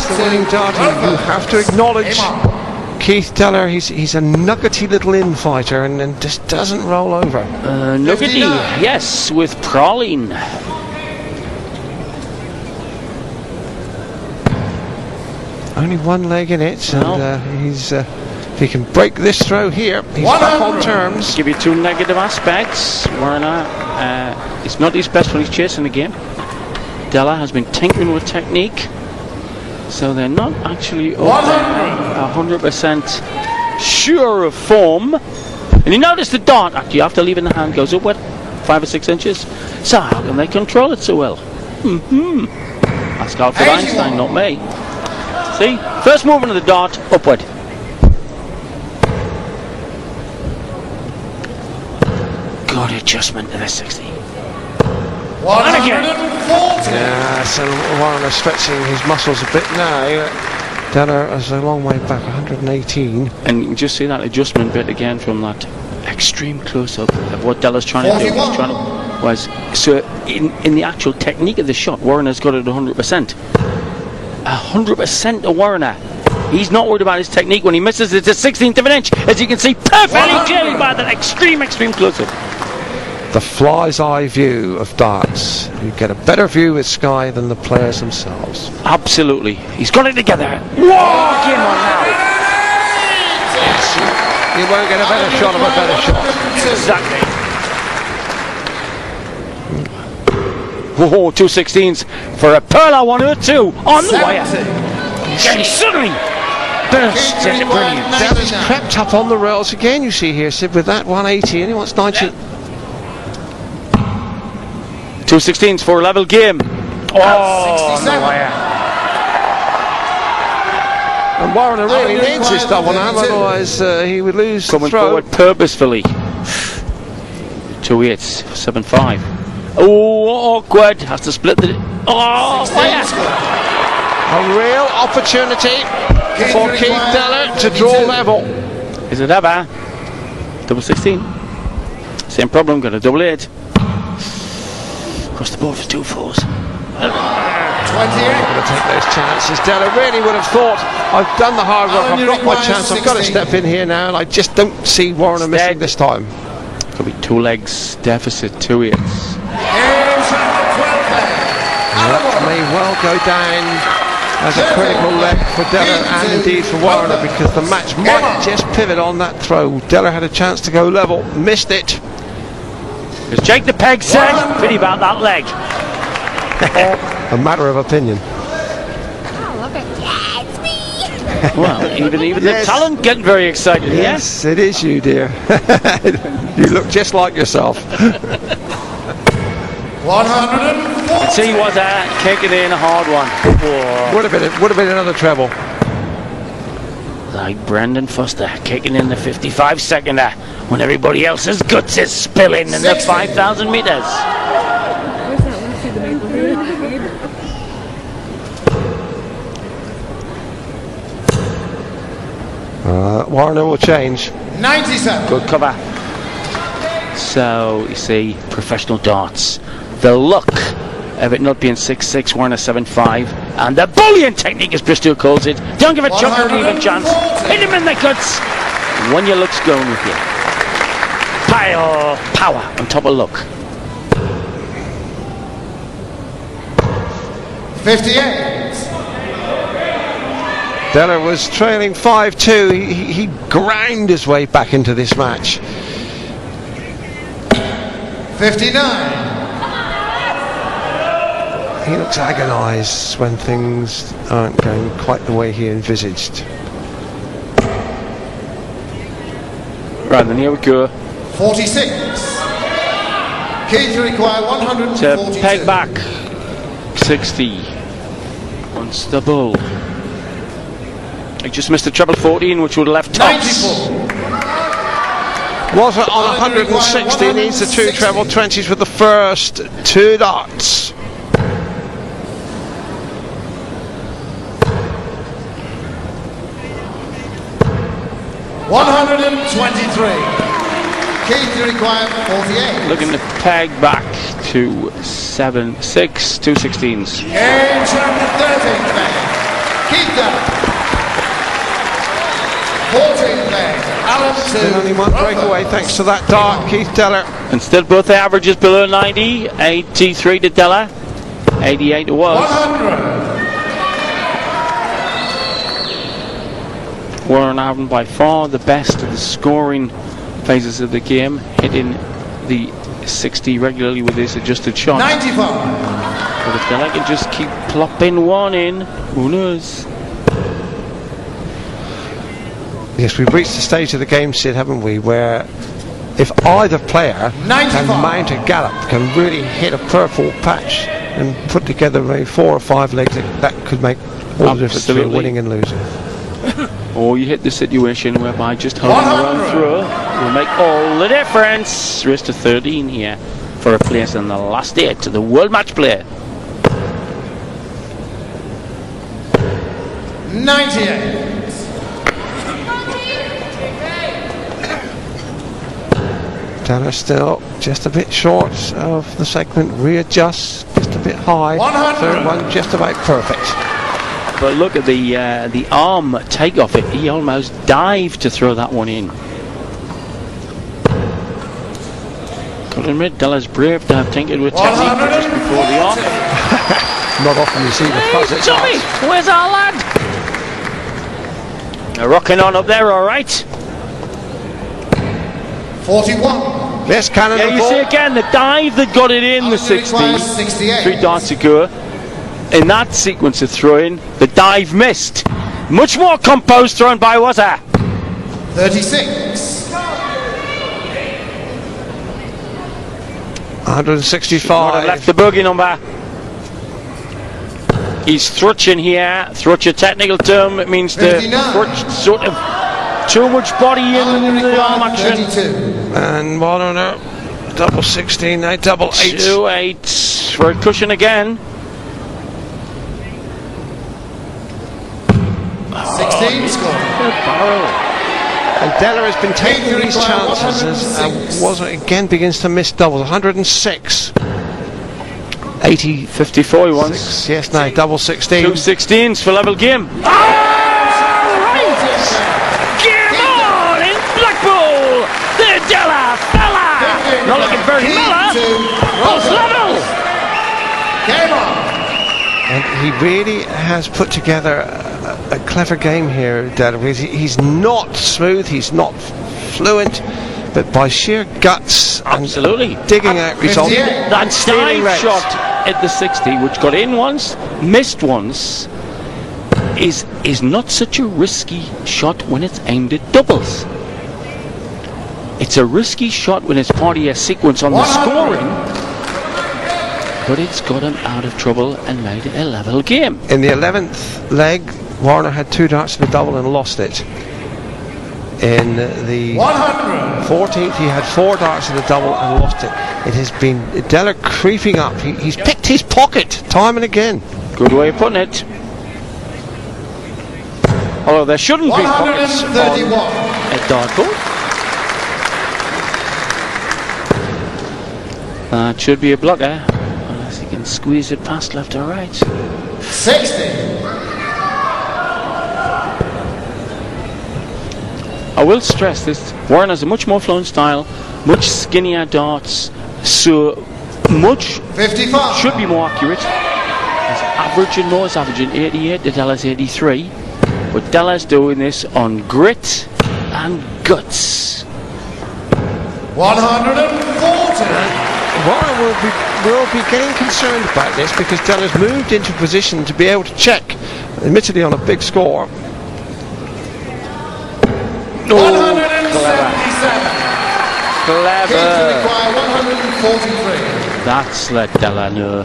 the winning darty. You have to acknowledge Keith Deller. He's a nuggety little infighter and just doesn't roll over. Nuggety, yes, with Praline. Only one leg in it, and he's if he can break this throw here, he's back on terms. Give you two negative aspects. Warner is not his best when he's chasing the game. Deller has been tinkering with technique, so they're not actually 100% sure of form. And you notice the dart, actually, after leaving the hand, goes upward 5 or 6 inches. So how can they control it so well? Ask Alfred Einstein, not me. See, first movement of the dart, upward. Good adjustment to the 60. And again. Yeah, so Warner stretching his muscles a bit now. Deller is a long way back, 118. And you can just see that adjustment bit again from that extreme close-up of what Deller's trying to do. He's trying to, so in the actual technique of the shot, Warner's got it 100%. 100% to Warner. He's not worried about his technique. When he misses, it's a 16th of an inch, as you can see perfectly clearly by that extreme close-up. The fly's eye view of darts. You get a better view with Sky than the players themselves. Absolutely. He's got it together. Whoa! Game on now. Yes, you won't get a better shot of a better shot. Exactly. Whoa, 2/16s for a Perla 102 on the wire. And suddenly bursts into brilliance. Deller's crept up on the rails again, you see here, Sid, with that 180, and he wants 90. 2/16s for a level game. Oh, on the wire. And Warner really needs this double now, otherwise he would lose the Coming throw. forward purposefully. 2 hits, 7-5. Oh, awkward. Has to split the... Oh, fire! A real opportunity for Keith Deller to draw level. Is it ever? Double 16. Same problem, got a double 8. Across the board for 2 4s. 28. Going to take those chances. Deller really would have thought, I've done the hard work, I've got my chance, I've got to step in here now, and I just don't see Warner missing this time. Could be 2 legs deficit, 2 hits. That may well go down as a critical leg for Deller and indeed for Warner, because the match might just pivot on that throw. Deller had a chance to go level, missed it. As Jake the Peg said, pity about that leg. A matter of opinion. Oh, look at that, it's me! Well, even the talent getting very excited. Yes, it is you, dear. You look just like yourself. 140. See what kicking in a hard one. Would have been another treble. Like Brendan Foster kicking in the 55-seconder when everybody else's guts is spilling in the 5,000 meters. Warner will change. 97. Good cover. So you see, professional darts. The luck of it not being 6-6, Warner 7-5, and the bullion technique, as Bristow calls it. Don't give a chucker an even chance. Hit him in the guts when your luck's going with you. Pile power on top of luck. 58. Deller was trailing 5-2. He ground his way back into this match. 59. He looks agonised when things aren't going quite the way he envisaged. Right, then here we go. 46. Keith require 142. To peg back. 60. Once the bull. He just missed the treble 14, which would have left tops. 94. Was it on 160? He needs the 2 treble 20s with the first 2 darts. Keith, you require 48. Looking to peg back to 7-6, 2/16s. Game champion 13th man. Keith Still only one breakaway thanks to that dart, Keith Deller. And still both the averages below 90. 83 to Della. 88 it was. 100. Warren having by far the best of the scoring phases of the game, hitting the 60 regularly with this adjusted shot. 95. But if Della can just keep plopping one in, who knows? Yes, we've reached the stage of the game, Sid, haven't we, where if either player 95. can mount a gallop, can really hit a purple patch and put together maybe 4 or 5 legs, that could make all the difference between winning and losing. Or you hit the situation whereby just holding the run through will make all the difference. Race to 13 here for a place in the last 8 to the World Match Play. 98. Deller still just a bit short of the segment, readjusts just a bit high. 100. Third one just about perfect. But look at the arm take off it. He almost dived to throw that one in. Got to admit, Della's brave to have tinkered with technique just before the arm. Not often you see the fuzz. Hey, Tommy, where's our lad? They're rocking on up there, all right. 41. Yes, cannon. Yeah, you see again the dive that got it in the 60. 68. 3 darts ago. In that sequence of throwing, the dive missed. Much more composed thrown by Water. 36. 165. Left the bogey number. He's thrutching here. Thrutch, a technical term. It means to 59. thrutch sort of too much body in the arm action. 32. And one on her. Double 16, now double 8. 2-8 for a cushion again. 16 score. And Deller has been taking these chances and begins to miss doubles. 106. 80. 54 he wants. Yes, now double 16. 2 16s for level game. Game on in Blackpool. The Della fella. Not looking very Miller. Both level. Game on. And he really has put together a clever game here, Deller. He's not smooth, he's not fluent, but by sheer guts Absolutely. and digging out results. That stealing dive rates. shot at the 60, which got in once, missed once, is not such a risky shot when it's aimed at doubles. It's a risky shot when it's part of a sequence on the scoring, but it's got him out of trouble and made it a level game. In the 11th leg, Warner had 2 darts to the double and lost it. In the 14th, he had 4 darts to the double and lost it. It has been Deller creeping up. He's picked his pocket time and again. Good way of putting it. Although there shouldn't be pockets on 131. a dartboard. That should be a blocker. Unless he can squeeze it past left or right. 60. I will stress this. Warren has a much more flown style, much skinnier darts, so much 55. should be more accurate. He's averaging more, he's averaging 88 to Della's 83. But Della's doing this on grit and guts. 140. Warner will be getting concerned about this because Deller's moved into position to be able to check, admittedly on a big score. 177. Clever. Require 143. That's let Della know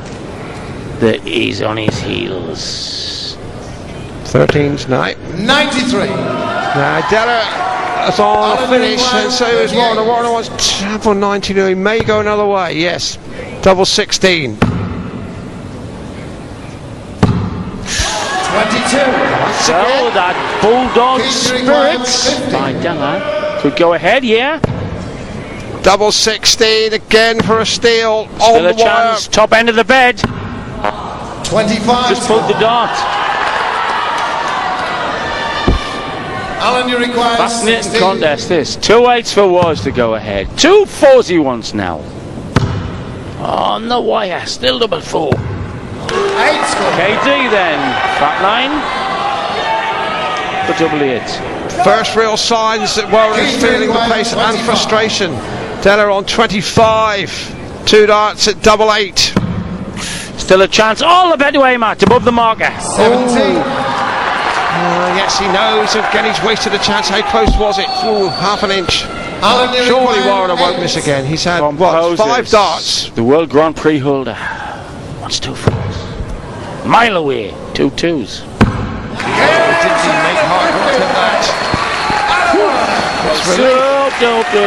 that he's on his heels. 13's night. 93. Now Deller is on a finish, and so is Warner. Warner wants double 92. He may go another way. Yes, double 16. 22. So that bulldog Keith requires spirit 50. by Della could go ahead here. Double 16 again for a steal on Still the a chance. Top end of the bed. 25. Just pulled the dart. Alan, you require Fascinating 16. contest this. 2 8s for Wars to go ahead. 2 4s he wants now. On the wire, still double 4. 8 score. KD then, fat line. For double 8. First real signs that Warren is feeling the pace and frustration. Della on 25. 2 darts at double 8. Still a chance. All the Bedway match above the marker. 17. Yes, he knows. Again, he's wasted a chance. How close was it? Ooh, half an inch. Alan, you Surely require Warren won't 8. miss again. He's had, Composes. 5 darts. The World Grand Prix holder. What's 2 4s? Mile away. 2 2s. Didn't he make hard work of that? So,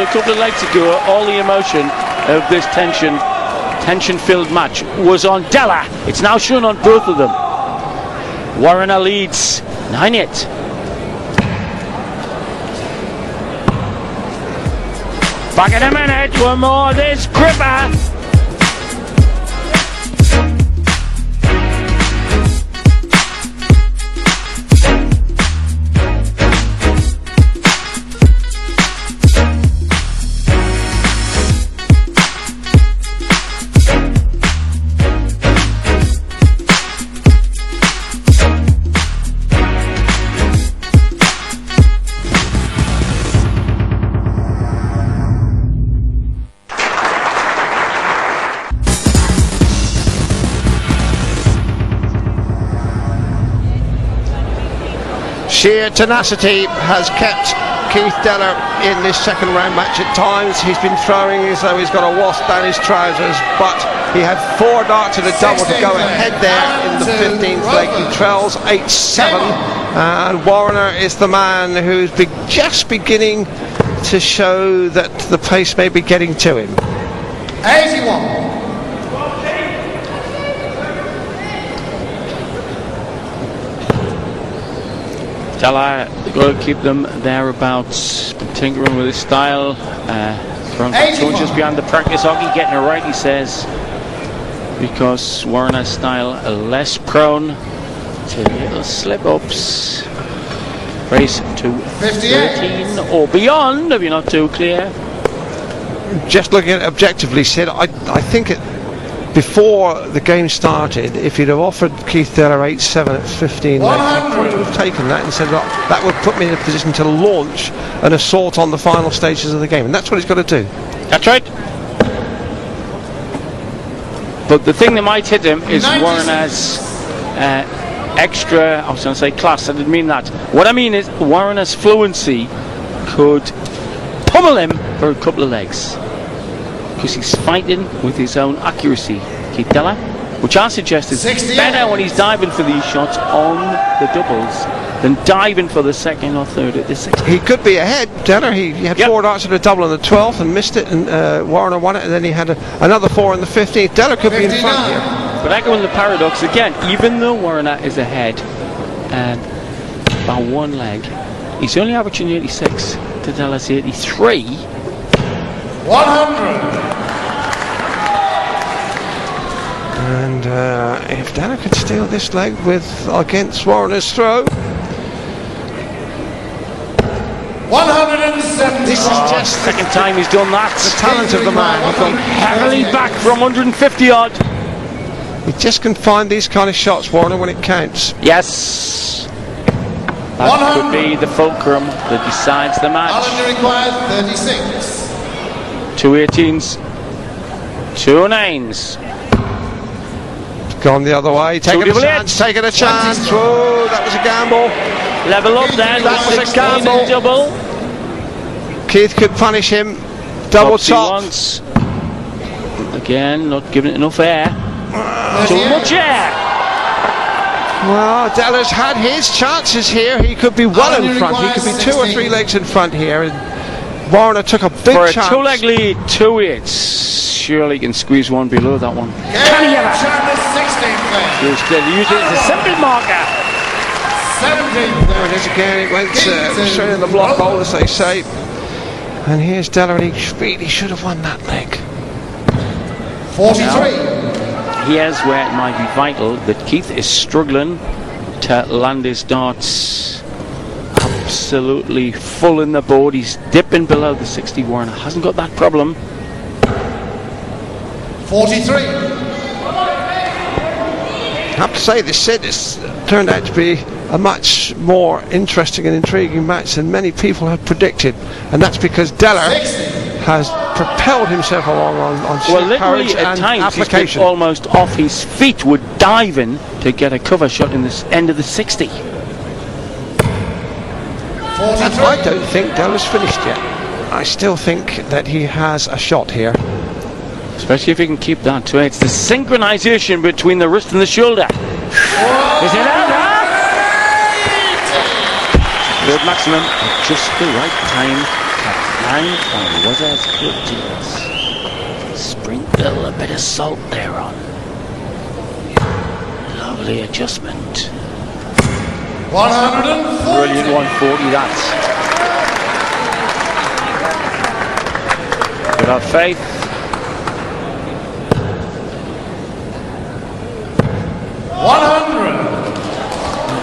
a couple of legs ago, all the emotion of this tension-filled match was on Della. It's now shown on both of them. Warner leads 9-8. Back in a minute, one more. This Gripper. Sheer tenacity has kept Keith Della in this second round match. At times he's been throwing as though he's got a wasp down his trousers, but he had 4 darts and a double to go ahead there in the 15th leg. He trails 8-7, and Warner is the man who's just beginning to show that the pace may be getting to him. 81. Della, they've got to keep them thereabouts. Been tinkering with his style. Throwing just behind the practice hockey, getting it right, he says, because Warner's style less prone to little slip-ups. Race to 13 or beyond, if you're not too clear. Just looking at it objectively, Sid, I think before the game started, if you'd have offered Keith Della 8-7 at 15, I would have taken that and said, look, that would put me in a position to launch an assault on the final stages of the game, and that's what he's got to do. That's right. But the thing that might hit him is Warner's extra, I was going to say class, I didn't mean that. What I mean is Warner's fluency could pummel him for a couple of legs, because he's fighting with his own accuracy, Keith Della, which I suggest is better when he's diving for these shots on the doubles than diving for the second or third at the 16th. He could be ahead, Della. He had 4 darts at a double on the 12th and missed it, and Warner won it, and then he had another 4 in the 15th. Della could be in front here. But echoing the paradox again, even though Warner is ahead by 1 leg, he's only averaging 86 to Della's 83. 100. And if Della could steal this leg against Warner's throw, 170. this is just Second time he's done that. the talent of the man. He's gone Heavily back from 150 odd. He just can find these kind of shots, Warner, when it counts. Yes. That could be the fulcrum that decides the match. Alan, you require 36. 2 18s, 2 9s. Gone the other way, taking a double chance, eights. taking a chance. Whoa, that was a gamble. Level up then. That was a 16 gamble. double. Keith could punish him. Double Topsy top. once. Again, not giving it enough air. Too much air. Well, Della's had his chances here. He could be well in front. He could be 2 or 3 legs in front here. And Warner took a big For a chance. 2-leg lead, 2 8s. Surely he can squeeze one below that one. Can he ever? Use it as a simple marker. 17. There it is again. It went straight in the block hole, as they say. And here's Della, and he really should have won that leg. 43. Here's where it might be vital that Keith is struggling to land his darts absolutely full in the board. He's dipping below the 60. Warner hasn't got that problem. 43. I have to say, this set has turned out to be a much more interesting and intriguing match than many people have predicted, and that's because Deller 60. has propelled himself along on sheer Well, literally courage at and times he's application. been almost off his feet, would dive in to get a cover shot in the end of the 60. 43. And I don't think Deller's finished yet. I still think that he has a shot here. Especially if he can keep that to it. It's the synchronization between the wrist and the shoulder. Is it out? Good maximum at just the right time to hang on Wazir's good deeds. Sprinkle a bit of salt there on. Lovely adjustment. 140. Brilliant 140 that. Good have faith.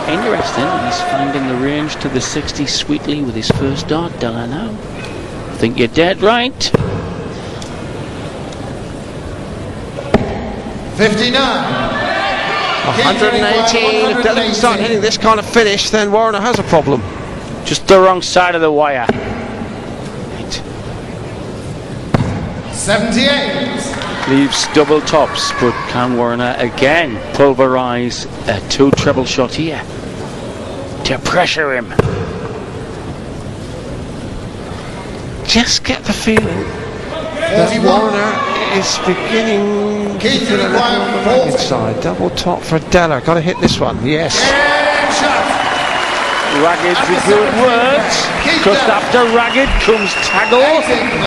Interesting, he's finding the range to the 60 sweetly with his first dart, Deller now. I think you're dead right. 59. 118. If Deller can start hitting this kind of finish, then Warner has a problem. Just the wrong side of the wire. 78. Leaves double tops, but can Warner again pulverise a 2 treble shot here to pressure him? Just get the feeling that 41. Warner is beginning to feel a little on the ragged side. Double top for Deller. Got to hit this one. Yes. And shot. Ragged's a good word, because after ragged comes Taggle. 80.